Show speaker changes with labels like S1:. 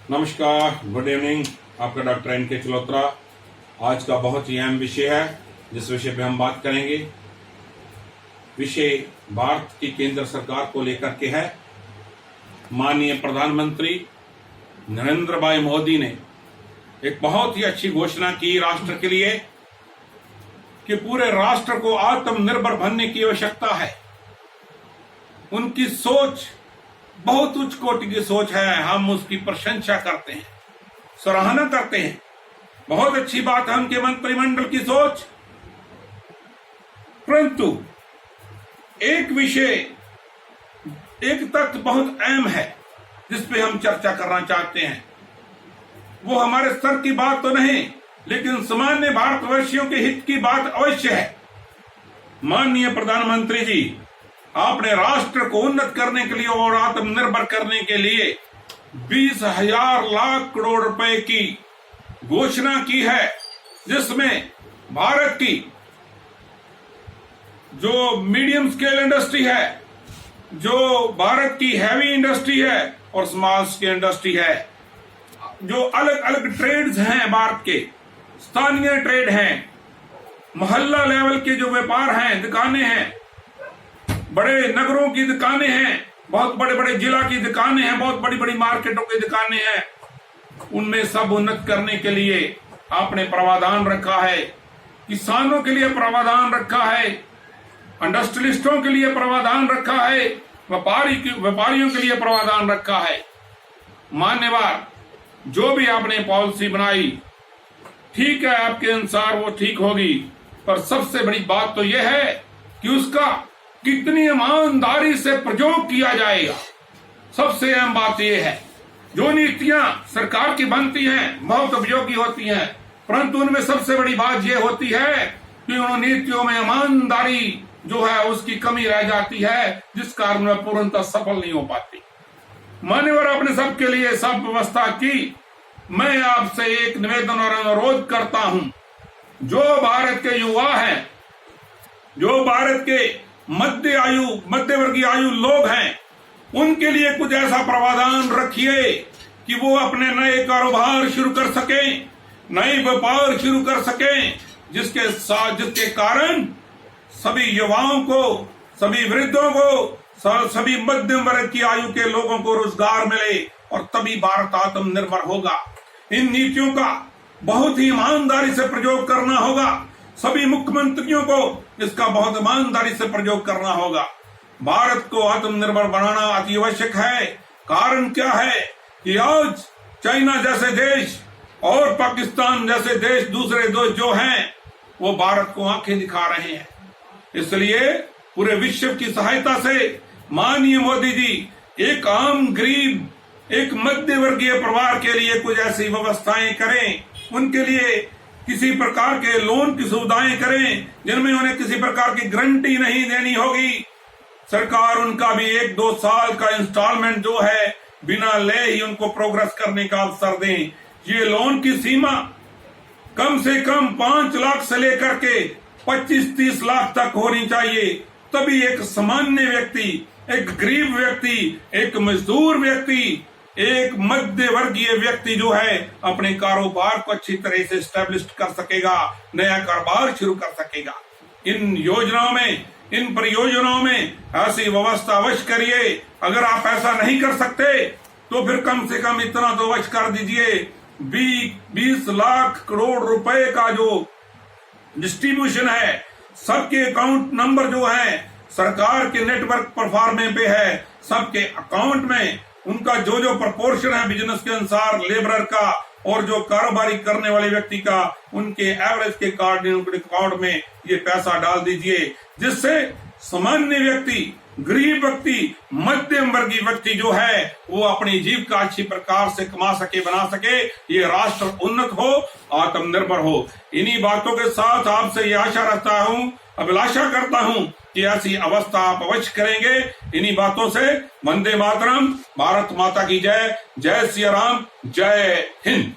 S1: नमस्कार, good evening. आपका doctor NK. Chalotra. आज का बहुत ही अहम विषय है जिस विषय पे हम बात करेंगे। विषय भारत की केंद्र सरकार को लेकर के है। माननीय प्रधानमंत्री नरेंद्र भाई मोदी ने एक बहुत ही अच्छी घोषणा की राष्ट्र के लिए कि पूरे राष्ट्र को आत्मनिर्भर बनने की आवश्यकता है। उनकी सोच बहुत उच्च कोटि की सोच है। हम उसकी प्रशंसा करते हैं, सराहना करते हैं। बहुत अच्छी बात है उनके मंत्रिमंडल की सोच। परंतु एक विषय, एक तथ्य बहुत अहम है जिस पे हम चर्चा करना चाहते हैं। वो हमारे स्तर की बात तो नहीं, लेकिन सामान्य भारतवासियों के हित की बात अवश्य है। माननीय प्रधानमंत्री जी, आपने राष्ट्र को उन्नत करने के लिए और आत्मनिर्भर करने के लिए 20,000 लाख करोड़ रुपए की घोषणा की है, जिसमें भारत की जो मीडियम स्केल इंडस्ट्री है, जो भारत की हैवी इंडस्ट्री है और स्मॉल स्केल इंडस्ट्री है, जो अलग अलग ट्रेड्स हैं, भारत के स्थानीय ट्रेड हैं, मोहल्ला लेवल के जो व्यापार हैं, दुकानें हैं, बड़े नगरों की दुकानें हैं, बहुत बड़े बड़े जिला की दुकानें हैं, बहुत बड़ी बड़ी मार्केटों की दुकानें हैं, उनमें सब उन्नत करने के लिए आपने प्रावधान रखा है। किसानों के लिए प्रावधान रखा है, इंडस्ट्रियलिस्टों के लिए प्रावधान रखा है, व्यापारियों के लिए प्रावधान रखा है। मान्यवर, जो भी आपने पॉलिसी बनाई ठीक है, आपके अनुसार वो ठीक होगी, पर सबसे बड़ी बात तो यह है कि उसका कितनी ईमानदारी से प्रयोग किया जाएगा। सबसे अहम बात यह है, जो नीतियां सरकार की बनती हैं बहुत उपयोगी होती हैं, परंतु उनमें सबसे बड़ी बात यह होती है कि उन नीतियों में ईमानदारी जो है उसकी कमी रह जाती है, जिस कारण वह पूर्णतः सफल नहीं हो पाती। मान्यवर, आपने सबके लिए सब व्यवस्था की। मैं आपसे एक निवेदन और अनुरोध करता हूं, जो भारत के युवा हैं, जो भारत के मध्यवर्गीय आयु लोग हैं, उनके लिए कुछ ऐसा प्रावधान रखिए कि वो अपने नए कारोबार शुरू कर सकें, नए व्यापार शुरू कर सकें, जिसके कारण सभी युवाओं को, सभी वृद्धों को, सभी मध्यम वर्ग की आयु के लोगों को रोजगार मिले और तभी भारत आत्मनिर्भर होगा। इन नीतियों का बहुत ही ईमानदारी से प्रयोग करना होगा। सभी मुख्यमंत्रियों को इसका बहुत ईमानदारी से प्रयोग करना होगा। भारत को आत्मनिर्भर बनाना अति आवश्यक है। कारण क्या है कि आज चाइना जैसे देश और पाकिस्तान जैसे देश, दूसरे देश जो हैं, वो भारत को आंखें दिखा रहे हैं। इसलिए पूरे विश्व की सहायता से माननीय मोदी जी एक आम गरीब, एक मध्य वर्गीय परिवार के लिए कुछ ऐसी व्यवस्थाएं करें, उनके लिए किसी प्रकार के लोन की सुविधाएं करें जिनमें उन्हें किसी प्रकार की गारंटी नहीं देनी होगी। सरकार उनका भी 1-2 साल का इंस्टॉलमेंट जो है बिना ले ही उनको प्रोग्रेस करने का अवसर दें। ये लोन की सीमा कम से कम 5 लाख से लेकर के 25-30 लाख तक होनी चाहिए। तभी एक सामान्य व्यक्ति, एक गरीब व्यक्ति, एक मजदूर व्यक्ति, एक मध्य वर्गीय व्यक्ति जो है अपने कारोबार को अच्छी तरह से स्टैब्लिश कर सकेगा, नया कारोबार शुरू कर सकेगा। इन योजनाओं में, इन परियोजनाओं में ऐसी व्यवस्था अवश्य करिए। अगर आप ऐसा नहीं कर सकते तो फिर कम से कम इतना तो अवश्य कर दीजिए, 20 लाख करोड़ रुपए का जो डिस्ट्रीब्यूशन है, सबके अकाउंट नंबर जो है सरकार के नेटवर्क प्लेटफॉर्म पे है, सबके अकाउंट में उनका जो जो प्रपोर्शन है बिजनेस के अनुसार, लेबरर का और जो कारोबारी करने वाले व्यक्ति का, उनके एवरेज के अकाउंट में ये पैसा डाल दीजिए, जिससे सामान्य व्यक्ति, गरीब व्यक्ति, मध्यम वर्गीय व्यक्ति जो है वो अपनी जीविका अच्छी प्रकार से कमा सके, बना सके, ये राष्ट्र उन्नत हो, आत्मनिर्भर हो। इन्हीं बातों के साथ आपसे ये आशा रखता हूँ, अभिलाषा करता हूँ कि ऐसी अवस्था आप अवश्य करेंगे। इन्हीं बातों से वंदे मातरम, भारत माता की जय, जय सिया राम, जय हिंद।